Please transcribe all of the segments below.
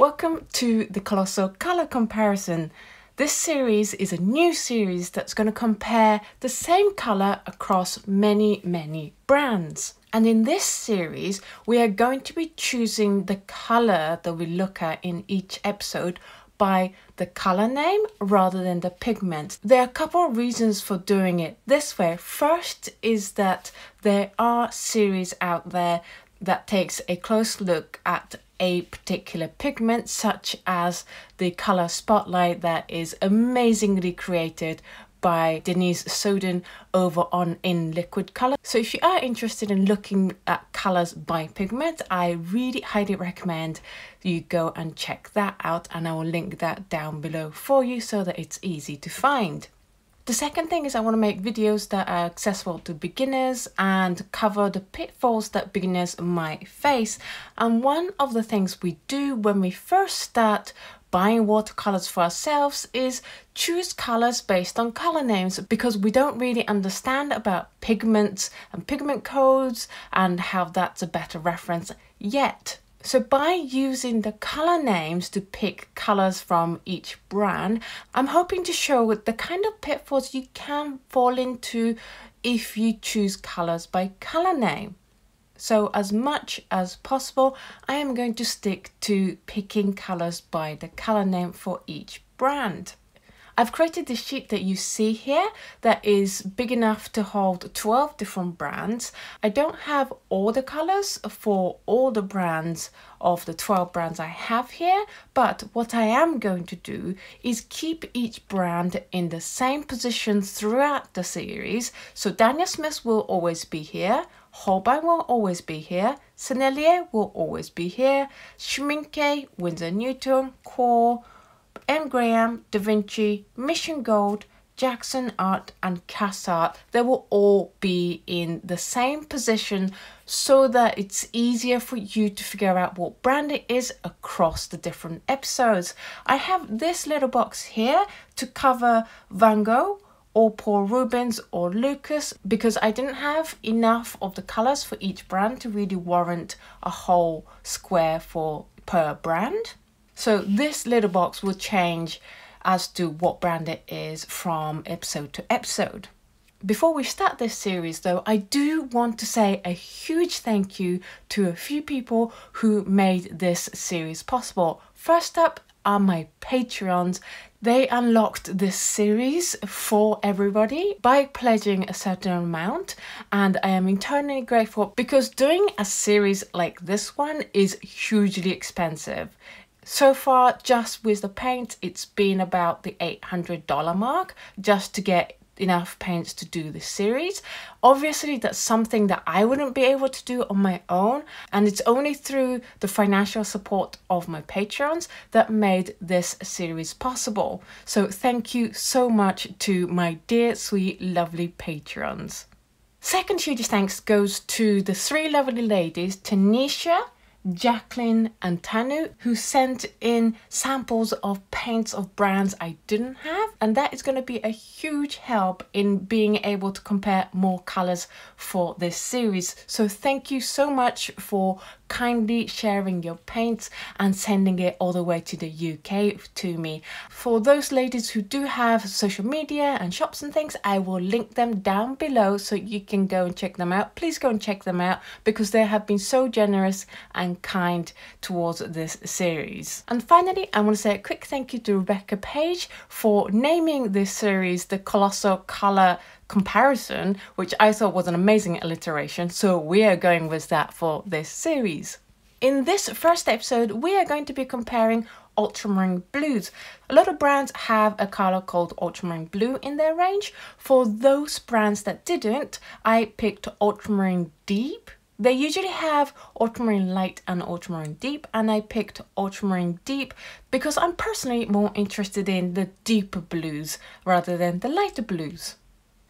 Welcome to the Colossal Colour Comparison. This series is a new series that's going to compare the same colour across many brands. And in this series, we are going to be choosing the colour that we look at in each episode by the colour name rather than the pigment. There are a couple of reasons for doing it this way. First is that there are series out there that takes a close look at a particular pigment, such as the colour Spotlight that is amazingly created by Denise Soden over on In Liquid Colour. So if you are interested in looking at colours by pigment, I really highly recommend you go and check that out, and I will link that down below for you so that it's easy to find. The second thing is I want to make videos that are accessible to beginners and cover the pitfalls that beginners might face. And one of the things we do when we first start buying watercolors for ourselves is choose colors based on color names, because we don't really understand about pigments and pigment codes and how that's a better reference yet. So by using the color names to pick colors from each brand, I'm hoping to show the kind of pitfalls you can fall into if you choose colors by color name. So as much as possible, I am going to stick to picking colors by the color name for each brand. I've created this sheet that you see here that is big enough to hold 12 different brands. I don't have all the colors for all the brands of the 12 brands I have here, but what I am going to do is keep each brand in the same position throughout the series. So Daniel Smith will always be here, Holbein will always be here, Sennelier will always be here, Schmincke, Winsor Newton, Core, M. Graham, Da Vinci, Mission Gold, Jackson Art and Cass Art, they will all be in the same position so that it's easier for you to figure out what brand it is across the different episodes. I have this little box here to cover Van Gogh or Paul Rubens or Lucas, because I didn't have enough of the colors for each brand to really warrant a whole square per brand. So this little box will change as to what brand it is from episode to episode. Before we start this series though, I do want to say a huge thank you to a few people who made this series possible. First up are my Patreons. They unlocked this series for everybody by pledging a certain amount, and I am eternally grateful, because doing a series like this one is hugely expensive. So far, just with the paint, it's been about the $800 mark just to get enough paints to do this series. Obviously, that's something that I wouldn't be able to do on my own, and it's only through the financial support of my patrons that made this series possible. So thank you so much to my dear, sweet, lovely patrons. Second huge thanks goes to the three lovely ladies, Tanisha, Jacqueline and Tanu, who sent in samples of paints of brands I didn't have, and that is going to be a huge help in being able to compare more colors for this series. So thank you so much for kindly sharing your paints and sending it all the way to the UK to me. For those ladies who do have social media and shops and things, I will link them down below so you can go and check them out. Please go and check them out, because they have been so generous and kind towards this series. And finally, I want to say a quick thank you to Rebecca Page for naming this series the Colossal Colour Comparison, which I thought was an amazing alliteration, so we are going with that for this series. In this first episode, we are going to be comparing Ultramarine Blues. A lot of brands have a colour called Ultramarine Blue in their range. For those brands that didn't, I picked Ultramarine Deep. They usually have Ultramarine Light and Ultramarine Deep, and I picked Ultramarine Deep because I'm personally more interested in the deeper blues rather than the lighter blues.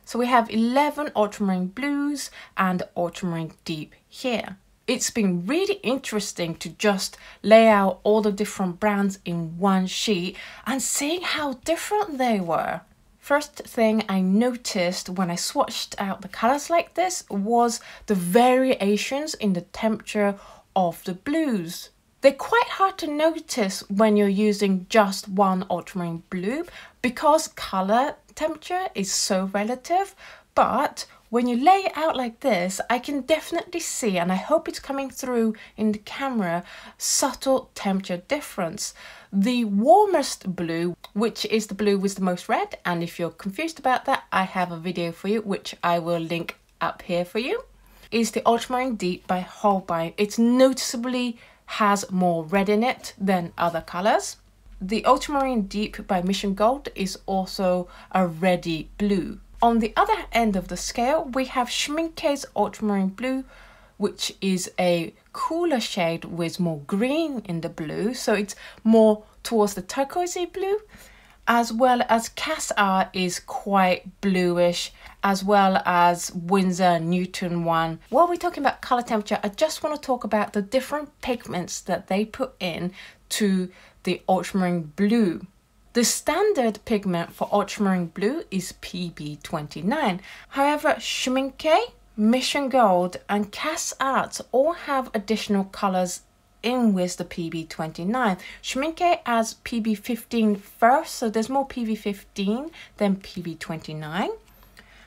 So we have 11 Ultramarine Blues and Ultramarine Deep here. It's been really interesting to just lay out all the different brands in one sheet and seeing how different they were. First thing I noticed when I swatched out the colors like this was the variations in the temperature of the blues. They're quite hard to notice when you're using just one ultramarine blue because color temperature is so relative, but when you lay it out like this, I can definitely see, and I hope it's coming through in the camera, subtle temperature difference. The warmest blue, which is the blue with the most red, and if you're confused about that, I have a video for you, which I will link up here for you, is the Ultramarine Deep by Holbein. It's noticeably has more red in it than other colors. The Ultramarine Deep by Mission Gold is also a reddy blue. On the other end of the scale, we have Schmincke's Ultramarine Blue, which is a cooler shade with more green in the blue, so it's more towards the turquoisey blue, as well as Cass Art is quite bluish, as well as Winsor Newton one. While we're talking about color temperature, I just want to talk about the different pigments that they put in to the Ultramarine Blue. The standard pigment for Ultramarine Blue is PB29. However, Schmincke, Mission Gold and Cass Art all have additional colors in with the PB29. Schmincke adds PB15 first, so there's more PB15 than PB29.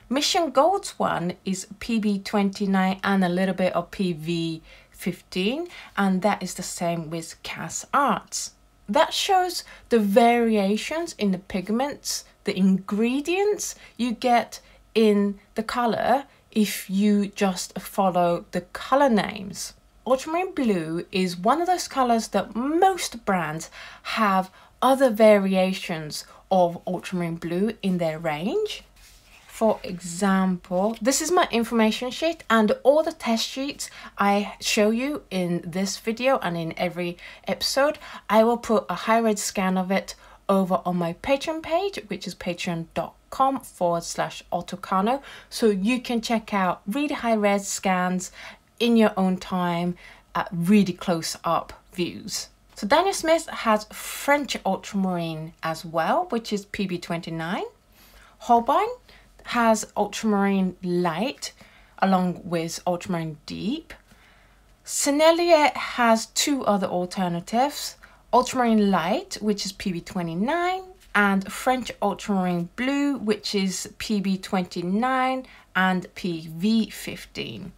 Mission Gold's one is PB29 and a little bit of PB15, and that is the same with Cass Arts. That shows the variations in the pigments, the ingredients you get in the color if you just follow the color names. Ultramarine Blue is one of those colors that most brands have other variations of Ultramarine Blue in their range. For example, this is my information sheet, and all the test sheets I show you in this video and in every episode, I will put a high-res scan of it over on my Patreon page, which is patreon.com/Oto Kano, so you can check out really high-res scans in your own time at really close-up views. So Daniel Smith has French Ultramarine as well, which is PB29. Holbein has Ultramarine Light along with Ultramarine Deep. Sennelier has two other alternatives, Ultramarine Light, which is PB29, and French Ultramarine Blue, which is PB29 and PV15.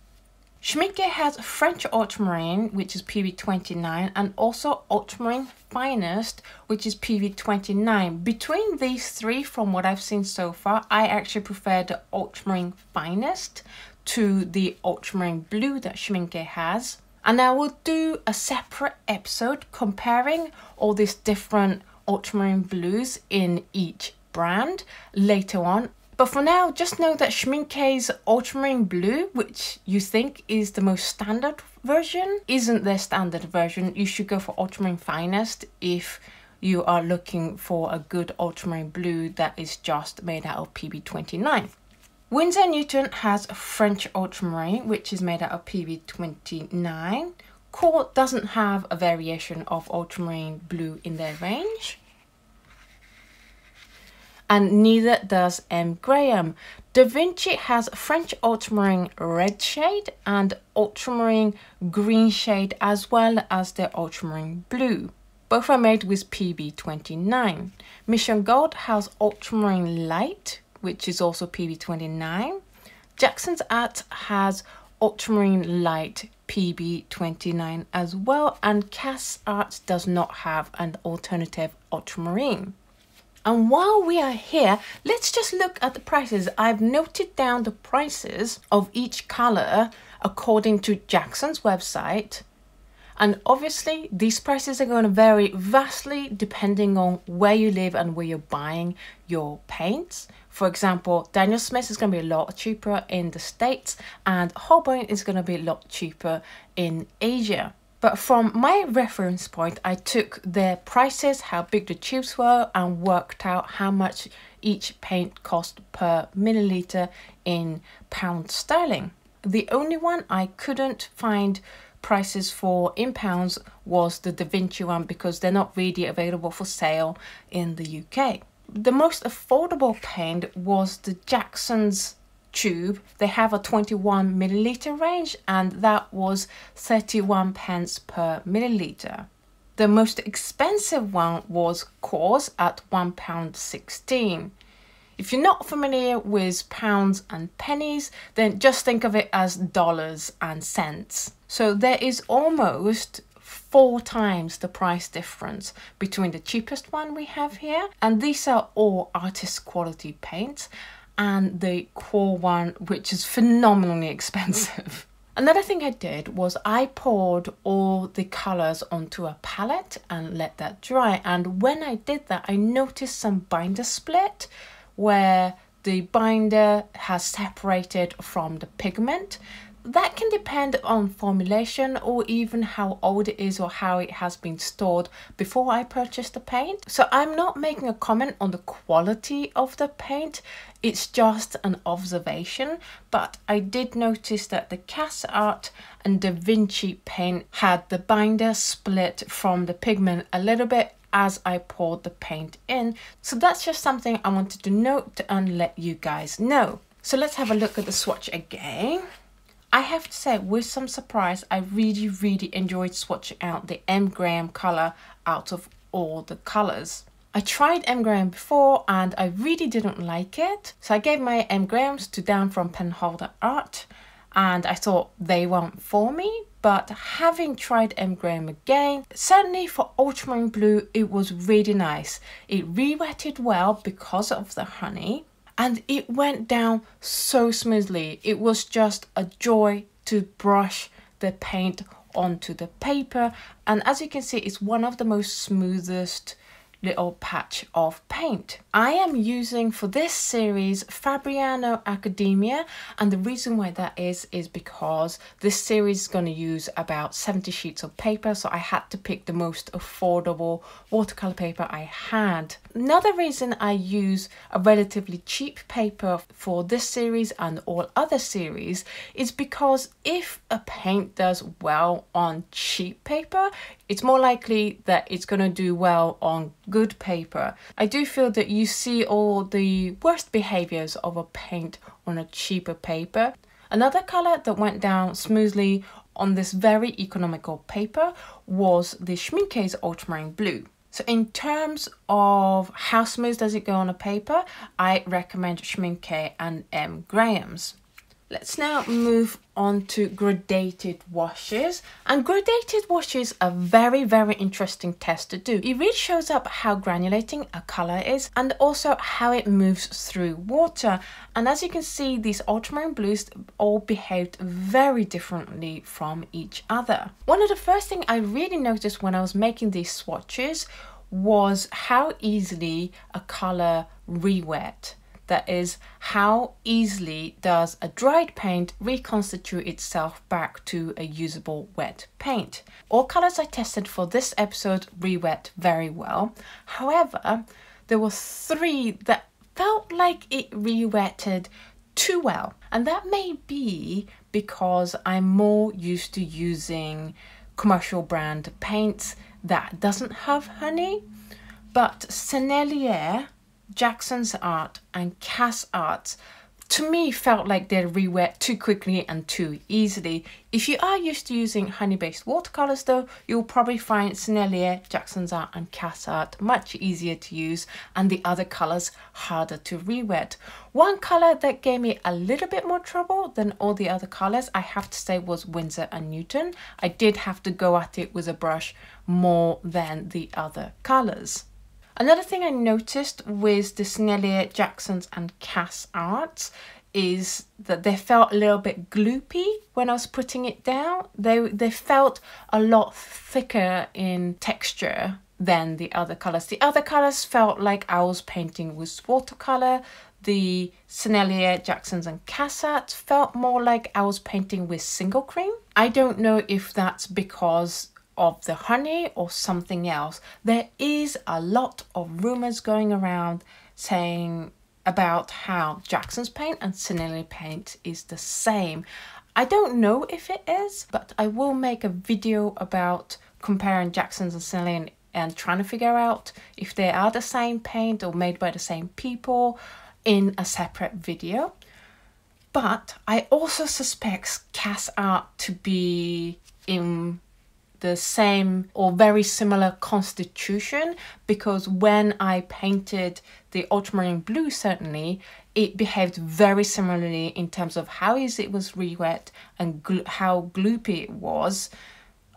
Schmincke has French Ultramarine, which is PB29, and also Ultramarine Finest, which is PB29. Between these three, from what I've seen so far, I actually prefer the Ultramarine Finest to the Ultramarine Blue that Schmincke has. And I will do a separate episode comparing all these different Ultramarine Blues in each brand later on. But for now, just know that Schmincke's Ultramarine Blue, which you think is the most standard version, isn't their standard version. You should go for Ultramarine Finest if you are looking for a good Ultramarine Blue that is just made out of PB29. Winsor Newton has French Ultramarine, which is made out of PB29. Court doesn't have a variation of Ultramarine Blue in their range. And neither does M. Graham. Da Vinci has French Ultramarine Red shade and Ultramarine Green shade, as well as their Ultramarine Blue. Both are made with PB29. Mission Gold has Ultramarine Light, which is also PB29. Jackson's Art has Ultramarine Light PB29 as well, and Cass Art does not have an alternative ultramarine. And while we are here, let's just look at the prices. I've noted down the prices of each color according to Jackson's website. And obviously, these prices are going to vary vastly depending on where you live and where you're buying your paints. For example, Daniel Smith is going to be a lot cheaper in the States, and Holbein is going to be a lot cheaper in Asia. But from my reference point, I took their prices, how big the tubes were, and worked out how much each paint cost per milliliter in pound sterling. The only one I couldn't find prices for in pounds was the Da Vinci one, because they're not really available for sale in the UK. The most affordable paint was the Jackson's tube. They have a 21 milliliter range, and that was 31 pence per milliliter. The most expensive one was coarse at £1.16. If you're not familiar with pounds and pennies, then just think of it as dollars and cents. So there is almost 4 times the price difference between the cheapest one we have here, and these are all artist quality paints, and the core one, which is phenomenally expensive. Another thing I did was I poured all the colours onto a palette and let that dry, and when I did that I noticed some binder split where the binder has separated from the pigment. That can depend on formulation or even how old it is or how it has been stored before I purchased the paint. So I'm not making a comment on the quality of the paint, it's just an observation, but I did notice that the Casa Art and Da Vinci paint had the binder split from the pigment a little bit as I poured the paint in. So that's just something I wanted to note and let you guys know. So let's have a look at the swatch again. I have to say, with some surprise, I really enjoyed swatching out the M. Graham colour out of all the colours. I tried M. Graham before and I really didn't like it. So I gave my M. Grahams to Dan from Penholder Art and I thought they weren't for me. But having tried M. Graham again, certainly for Ultramarine Blue, it was really nice. It re-wetted well because of the honey. And it went down so smoothly. It was just a joy to brush the paint onto the paper. And as you can see, it's one of the most smoothest little patch of paint. I am using for this series Fabriano Academia, and the reason why that is because this series is going to use about 70 sheets of paper, so I had to pick the most affordable watercolor paper I had. Another reason I use a relatively cheap paper for this series and all other series is because if a paint does well on cheap paper, it's more likely that it's going to do well on good paper. I do feel that you see all the worst behaviors of a paint on a cheaper paper. Another color that went down smoothly on this very economical paper was the Schmincke's Ultramarine Blue. So in terms of how smooth does it go on a paper, I recommend Schmincke and M. Graham's. Let's now move on to gradated washes. And gradated washes are very interesting test to do. It really shows up how granulating a color is and also how it moves through water. And as you can see, these ultramarine blues all behaved very differently from each other. One of the first things I really noticed when I was making these swatches was how easily a color re-wet. That is, how easily does a dried paint reconstitute itself back to a usable wet paint. All colours I tested for this episode re-wet very well. However, there were 3 that felt like it re-wetted too well. And that may be because I'm more used to using commercial brand paints that doesn't have honey. But Sennelier, Jackson's Art and Cass Art to me felt like they re-wet too quickly and too easily. If you are used to using honey-based watercolors though, you'll probably find Sennelier, Jackson's Art and Cass Art much easier to use and the other colors harder to re-wet. One color that gave me a little bit more trouble than all the other colors, I have to say, was Winsor and Newton. I did have to go at it with a brush more than the other colors. Another thing I noticed with the Sennelier, Jackson's and Cass Arts is that they felt a little bit gloopy when I was putting it down. They felt a lot thicker in texture than the other colours. The other colours felt like I was painting with watercolour. The Sennelier, Jackson's and Cass Arts felt more like I was painting with single cream. I don't know if that's because of the honey or something else. There is a lot of rumors going around saying about how Jackson's paint and Sennelier paint is the same. I don't know if it is, but I will make a video about comparing Jackson's and Sennelier and trying to figure out if they are the same paint or made by the same people in a separate video. But I also suspect cast art to be in the same or very similar constitution, because when I painted the Ultramarine Blue, certainly it behaved very similarly in terms of how easy it was re-wet and how gloopy it was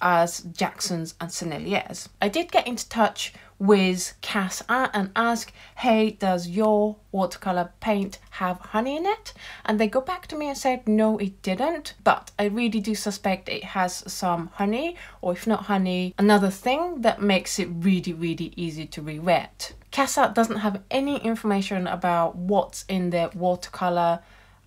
as Jackson's and Sennelier's. I did get into touch with Cast Art and ask, hey, does your watercolor paint have honey in it? And they got back to me and said, no, it didn't, but I really do suspect it has some honey, or if not honey, another thing that makes it really, really easy to re-wet. Cast Art doesn't have any information about what's in their watercolor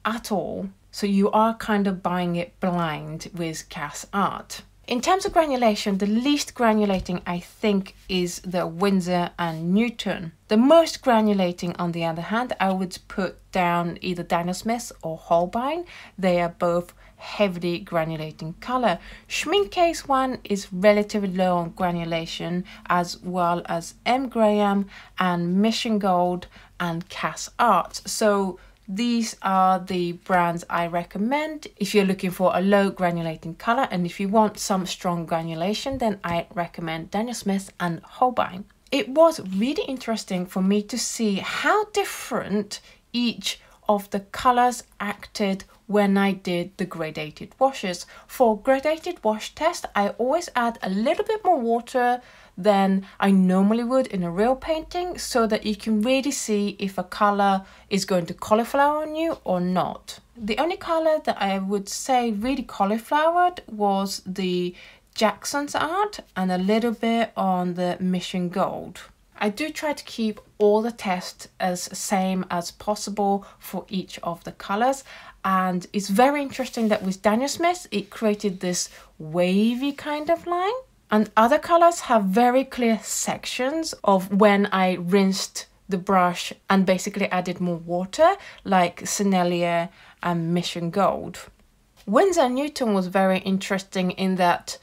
at all, so you are kind of buying it blind with Cast Art. In terms of granulation, the least granulating I think is the Winsor and Newton. The most granulating, on the other hand, I would put down either Daniel Smith or Holbein. They are both heavily granulating color. Schmincke's one is relatively low on granulation, as well as M. Graham and Mission Gold and Cast Art. So these are the brands I recommend if you're looking for a low granulating color, and if you want some strong granulation, then I recommend Daniel Smith and Holbein. It was really interesting for me to see how different each of the colors acted when I did the gradated washes. For gradated wash test, I always add a little bit more water than I normally would in a real painting, so that you can really see if a color is going to cauliflower on you or not. The only color that I would say really cauliflowered was the Jackson's art and a little bit on the Mission Gold. I do try to keep all the tests as same as possible for each of the colors, and it's very interesting that with Daniel Smith it created this wavy kind of line. And other colors have very clear sections of when I rinsed the brush and basically added more water, like Sennelier and Mission Gold. Winsor & Newton was very interesting in that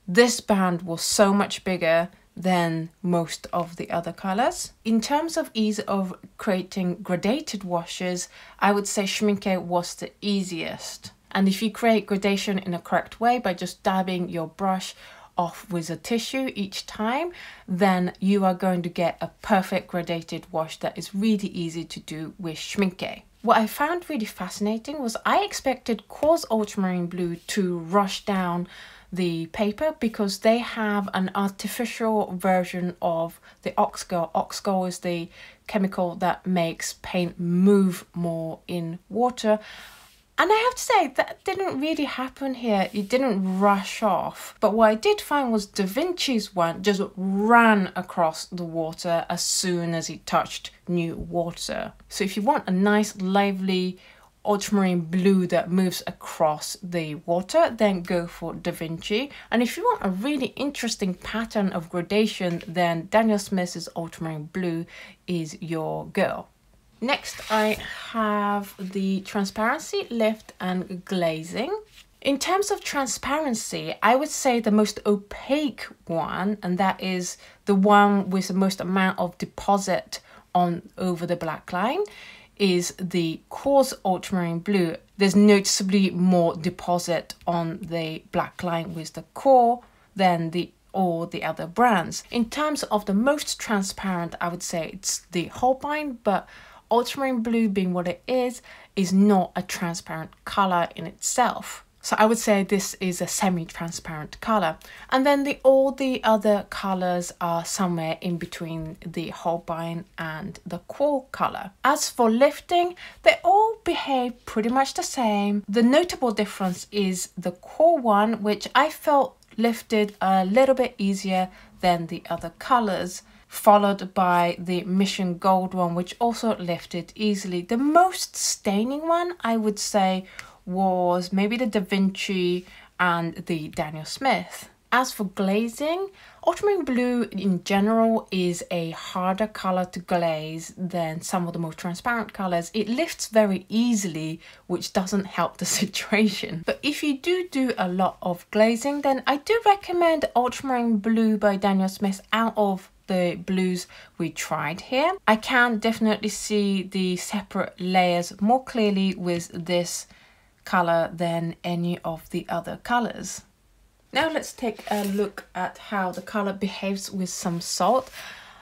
this band was so much bigger than most of the other colors. In terms of ease of creating gradated washes, I would say Schmincke was the easiest. And if you create gradation in a correct way by just dabbing your brush off with a tissue each time, then you are going to get a perfect gradated wash that is really easy to do with Schmincke. What I found really fascinating was I expected Coarse Ultramarine Blue to rush down the paper because they have an artificial version of the Oxgall. Oxgall is the chemical that makes paint move more in water. And I have to say that didn't really happen here. It didn't rush off. But what I did find was Da Vinci's one just ran across the water as soon as it touched new water. So if you want a nice lively ultramarine blue that moves across the water, then go for Da Vinci. And if you want a really interesting pattern of gradation, then Daniel Smith's ultramarine blue is your girl. Next, I have the Transparency, Lift and Glazing. In terms of transparency, I would say the most opaque one, and that is the one with the most amount of deposit on over the black line, is the Coarse Ultramarine Blue. There's noticeably more deposit on the black line with the core than all the other brands. In terms of the most transparent, I would say it's the Holbein, but Ultramarine Blue, being what it is not a transparent color in itself. So I would say this is a semi-transparent color. And then all the other colors are somewhere in between the Holbein and the core color. As for lifting, they all behave pretty much the same. The notable difference is the core one, which I felt lifted a little bit easier than the other colors, followed by the Mission Gold one, which also lifted easily. The most staining one, I would say, was maybe the Da Vinci and the Daniel Smith. As for glazing, Ultramarine Blue in general is a harder color to glaze than some of the more transparent colors. It lifts very easily, which doesn't help the situation. But if you do a lot of glazing, then I do recommend Ultramarine Blue by Daniel Smith out of the blues we tried here. I can definitely see the separate layers more clearly with this color than any of the other colors. Now let's take a look at how the color behaves with some salt.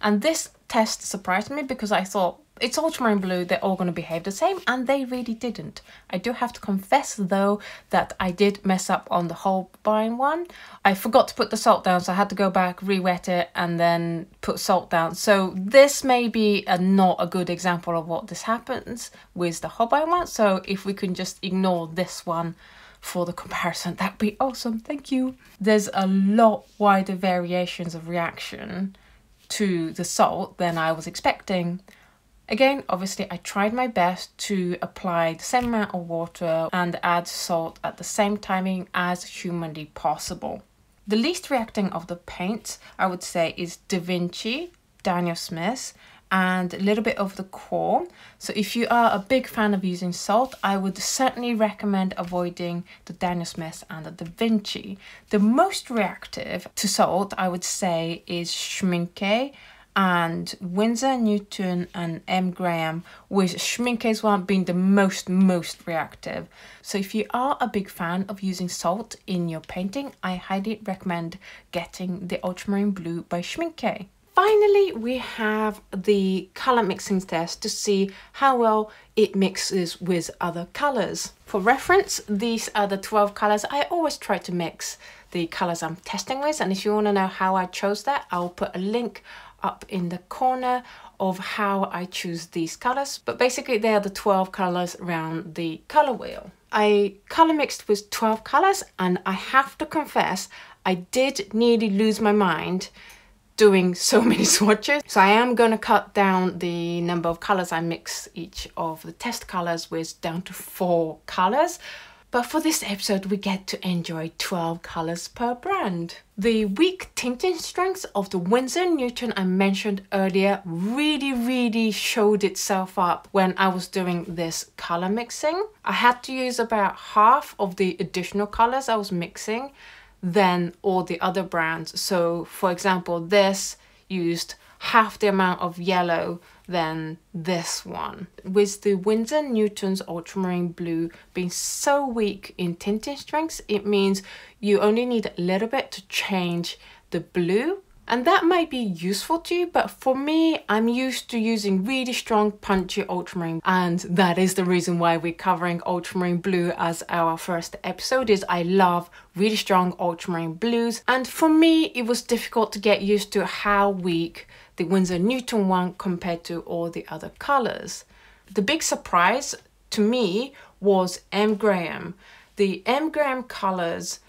And this test surprised me because I thought it's ultramarine blue, they're all going to behave the same, and they really didn't. I do have to confess though that I did mess up on the Holbein one. I forgot to put the salt down, so I had to go back, re-wet it, and then put salt down. So this may be not a good example of what this happens with the Holbein one. So if we can just ignore this one for the comparison, that'd be awesome, thank you. There's a lot wider variations of reaction to the salt than I was expecting. Again, obviously I tried my best to apply the same amount of water and add salt at the same timing as humanly possible. The least reacting of the paints, I would say, is Da Vinci, Daniel Smith, and a little bit of the Core. So if you are a big fan of using salt, I would certainly recommend avoiding the Daniel Smith and the Da Vinci. The most reactive to salt, I would say, is Schmincke and Winsor Newton and M. Graham, with Schmincke's one being the most reactive. So if you are a big fan of using salt in your painting, I highly recommend getting the Ultramarine Blue by Schmincke. Finally, we have the color mixing test to see how well it mixes with other colors. For reference, these are the 12 colors. I always try to mix the colors I'm testing with, and if you want to know how I chose that, I'll put a link up in the corner of how I choose these colors. But basically they are the 12 colors around the color wheel. I color mixed with 12 colors, and I have to confess I did nearly lose my mind doing so many swatches. So I am going to cut down the number of colors I mix each of the test colors with down to 4 colors. But for this episode, we get to enjoy 12 colors per brand. The weak tinting strength of the Winsor & Newton I mentioned earlier really showed itself up when I was doing this color mixing. I had to use about half of the additional colors I was mixing than all the other brands. So for example, this used half the amount of yellow than this one. With the Winsor & Newton's Ultramarine Blue being so weak in tinting strengths, it means you only need a little bit to change the blue. And that might be useful to you, but for me, I'm used to using really strong, punchy ultramarine. And that is the reason why we're covering Ultramarine Blue as our first episode, is I love really strong ultramarine blues. And for me, it was difficult to get used to how weak the Winsor & Newton one compared to all the other colors. The big surprise to me was M. Graham. The M. Graham colors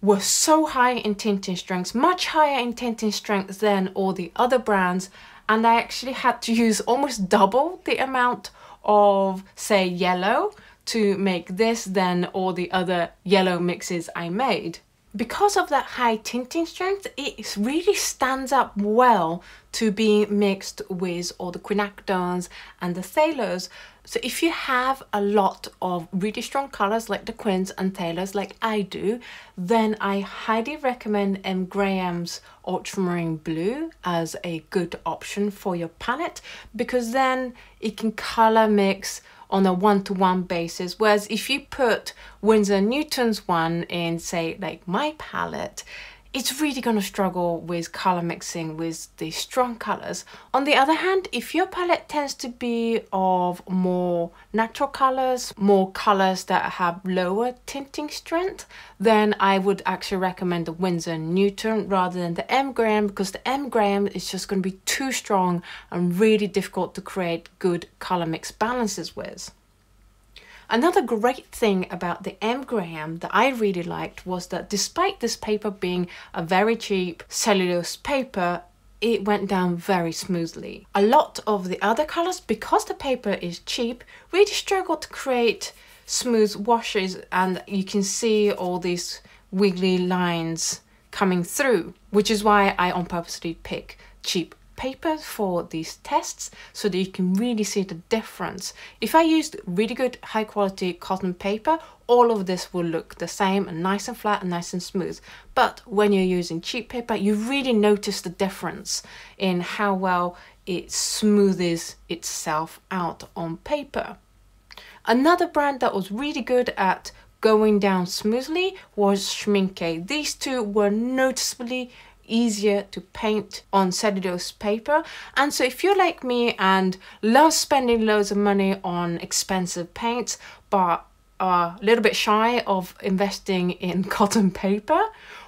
were so high in tinting strengths, much higher in tinting strengths than all the other brands, and I actually had to use almost double the amount of, say, yellow to make this than all the other yellow mixes I made. Because of that high tinting strength, it really stands up well to being mixed with all the quinactones and the thalers. So if you have a lot of really strong colors like the quins and thalers like I do, then I highly recommend M. Graham's Ultramarine Blue as a good option for your palette, because then it can color mix on a one-to-one basis. Whereas if you put Winsor & Newton's one in, say, like my palette, it's really going to struggle with color mixing with the strong colors. On the other hand, if your palette tends to be of more natural colors, more colors that have lower tinting strength, then I would actually recommend the Winsor & Newton rather than the M. Graham, because the M. Graham is just going to be too strong and really difficult to create good color mix balances with. Another great thing about the M. Graham that I really liked was that despite this paper being a very cheap cellulose paper, it went down very smoothly. A lot of the other colors, because the paper is cheap, really struggle to create smooth washes, and you can see all these wiggly lines coming through, which is why I on purposely pick cheap paper for these tests, so that you can really see the difference. If I used really good high quality cotton paper, all of this will look the same and nice and flat and nice and smooth. But when you're using cheap paper, you really notice the difference in how well it smoothes itself out on paper. Another brand that was really good at going down smoothly was Schmincke. These two were noticeably easier to paint on cellulose paper, and so if you're like me and love spending loads of money on expensive paints but are a little bit shy of investing in cotton paper,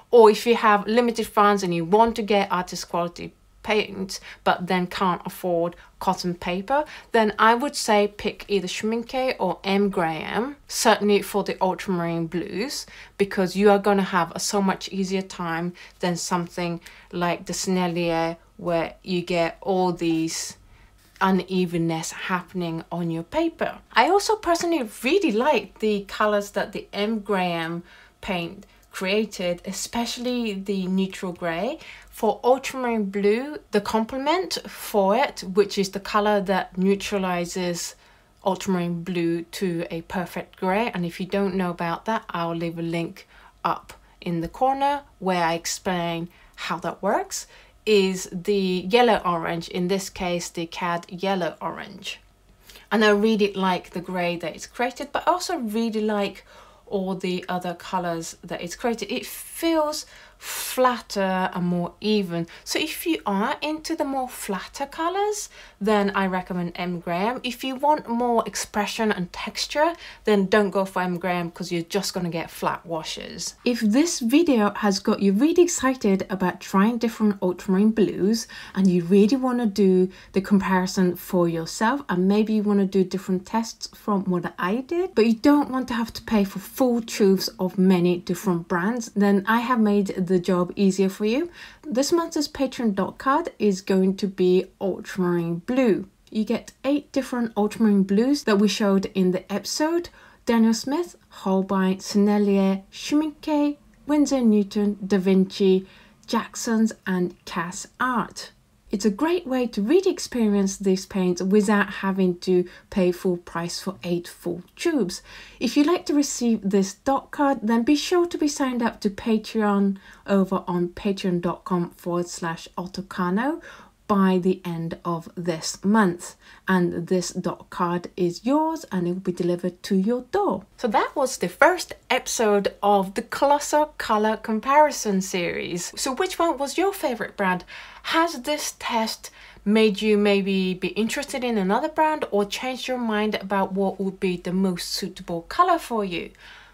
or if you have limited funds and you want to get artist quality paint but then can't afford cotton paper, then I would say pick either Schmincke or M. Graham, certainly for the Ultramarine Blues, because you are going to have a so much easier time than something like the Sennelier, where you get all these unevenness happening on your paper. I also personally really like the colors that the M. Graham paint created, especially the neutral grey. For Ultramarine Blue, the complement for it, which is the color that neutralizes Ultramarine Blue to a perfect grey, and if you don't know about that, I'll leave a link up in the corner where I explain how that works, is the yellow orange, in this case the CAD yellow orange. And I really like the grey that it's created, but I also really like all the other colors that it's created. It feels flatter and more even. So if you are into the more flatter colors, then I recommend M. Graham. If you want more expression and texture, then don't go for M. Graham, because you're just going to get flat washes. If this video has got you really excited about trying different ultramarine blues, and you really want to do the comparison for yourself, and maybe you want to do different tests from what I did, but you don't want to have to pay for full truths of many different brands, then I have made the job easier for you. This month's Patreon dot card is going to be Ultramarine Blue. You get 8 different ultramarine blues that we showed in the episode: Daniel Smith, Holbein, Sennelier, Schmincke, Winsor Newton, Da Vinci, Jackson's and Cass Art. It's a great way to really experience these paints without having to pay full price for 8 full tubes. If you'd like to receive this dot card, then be sure to be signed up to Patreon over on patreon.com/Oto Kano by the end of this month, and this dot card is yours and it will be delivered to your door. So that was the first episode of the Colossal color comparison series. So which one was your favorite brand? Has this test made you maybe be interested in another brand, or changed your mind about what would be the most suitable color for you?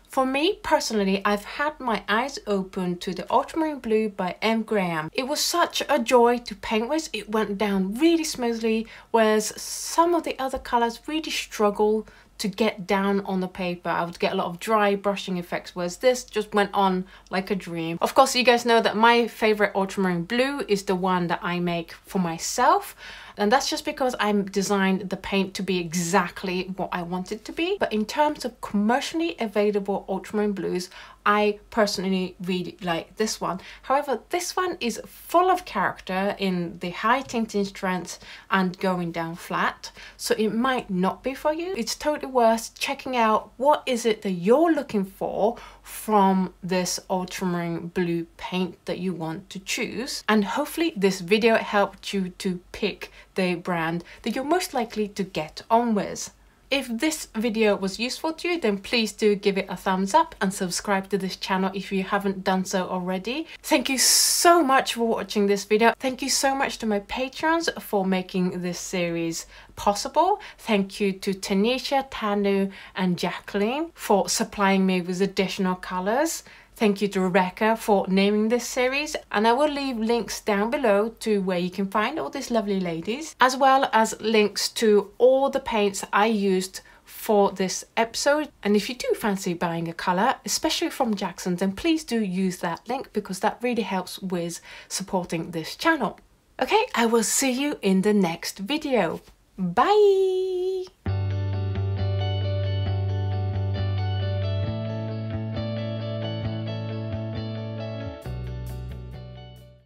For me personally, I've had my eyes open to the Ultramarine Blue by M. Graham. It was such a joy to paint with. It went down really smoothly, whereas some of the other colors really struggle to get down on the paper. I would get a lot of dry brushing effects, whereas this just went on like a dream. Of course, you guys know that my favorite Ultramarine Blue is the one that I make for myself, and that's just because I designed the paint to be exactly what I want it to be. But in terms of commercially available Ultramarine Blues, I personally really like this one. However, this one is full of character in the high tinting strength and going down flat, so it might not be for you. It's totally worth checking out what is it that you're looking for from this Ultramarine Blue paint that you want to choose, and hopefully this video helped you to pick the brand that you're most likely to get on with. If this video was useful to you, then please do give it a thumbs up and subscribe to this channel if you haven't done so already. Thank you so much for watching this video. Thank you so much to my patrons for making this series possible. Thank you to Tanisha, Tanu and Jacqueline for supplying me with additional colors. Thank you to Rebecca for naming this series, and I will leave links down below to where you can find all these lovely ladies, as well as links to all the paints I used for this episode. And if you do fancy buying a colour, especially from Jackson's, then please do use that link, because that really helps with supporting this channel. Okay, I will see you in the next video. Bye!